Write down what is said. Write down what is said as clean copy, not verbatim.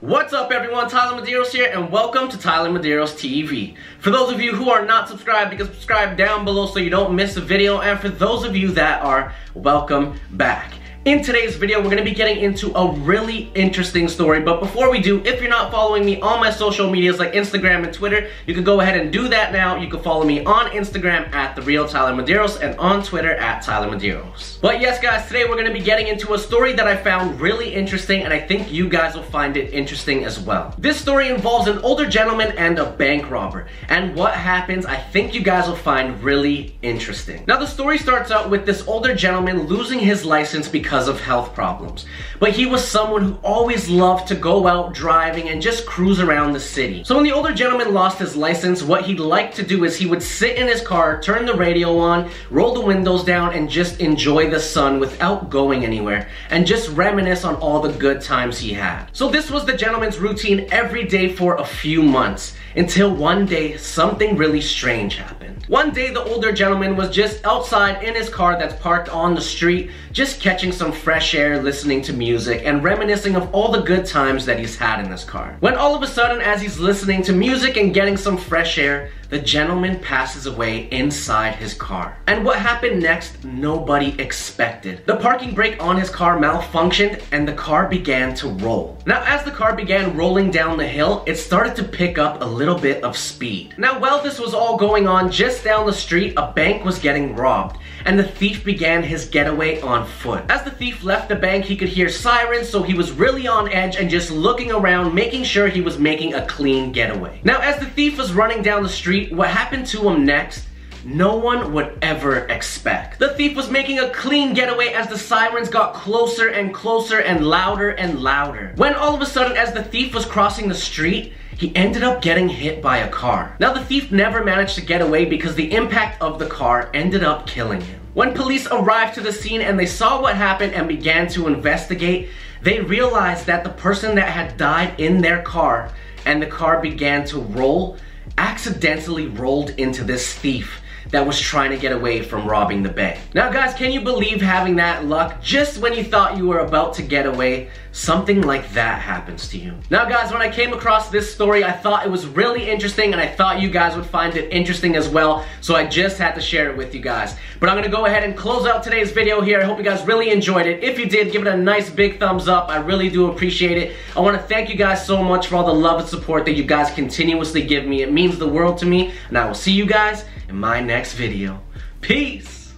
What's up everyone, Tyler Medeiros here and welcome to TylerMedeirosTV. For those of you who are not subscribed, you can subscribe down below so you don't miss a video, and for those of you that are, welcome back. In today's video, we're going to be getting into a really interesting story, but before we do, if you're not following me on my social medias like Instagram and Twitter, you can go ahead and do that now. You can follow me on Instagram at @TheRealTylerMedeiros and on Twitter at TylerMedeirosTV. But yes guys, today we're going to be getting into a story that I found really interesting, and I think you guys will find it interesting as well. This story involves an older gentleman and a bank robber, and what happens I think you guys will find really interesting. Now the story starts out with this older gentleman losing his license because of health problems. But he was someone who always loved to go out driving and just cruise around the city. So when the older gentleman lost his license, what he'd like to do is he would sit in his car, turn the radio on, roll the windows down, and just enjoy the sun without going anywhere, and just reminisce on all the good times he had. So this was the gentleman's routine every day for a few months, until one day something really strange happened. One day the older gentleman was just outside in his car that's parked on the street, just catching some fresh air, listening to music, and reminiscing of all the good times that he's had in this car. When all of a sudden, as he's listening to music and getting some fresh air, the gentleman passes away inside his car. And what happened next, nobody expected. The parking brake on his car malfunctioned and the car began to roll. Now as the car began rolling down the hill, it started to pick up a little bit of speed. Now while this was all going on, just down the street, a bank was getting robbed, and the thief began his getaway on foot. As the thief left the bank, he could hear sirens, so he was really on edge and just looking around, making sure he was making a clean getaway. Now as the thief was running down the street, what happened to him next, no one would ever expect. The thief was making a clean getaway as the sirens got closer and closer and louder and louder. When all of a sudden, as the thief was crossing the street, he ended up getting hit by a car. Now the thief never managed to get away because the impact of the car ended up killing him. When police arrived to the scene and they saw what happened and began to investigate, they realized that the person that had died in their car and the car began to roll, accidentally rolled into this thief that was trying to get away from robbing the bank. Now guys, can you believe having that luck? Just when you thought you were about to get away, something like that happens to you. Now guys, when I came across this story, I thought it was really interesting and I thought you guys would find it interesting as well, so I just had to share it with you guys. But I'm gonna go ahead and close out today's video here. I hope you guys really enjoyed it. If you did, give it a nice big thumbs up. I really do appreciate it. I wanna thank you guys so much for all the love and support that you guys continuously give me. It means the world to me, and I will see you guys in my next video. Peace!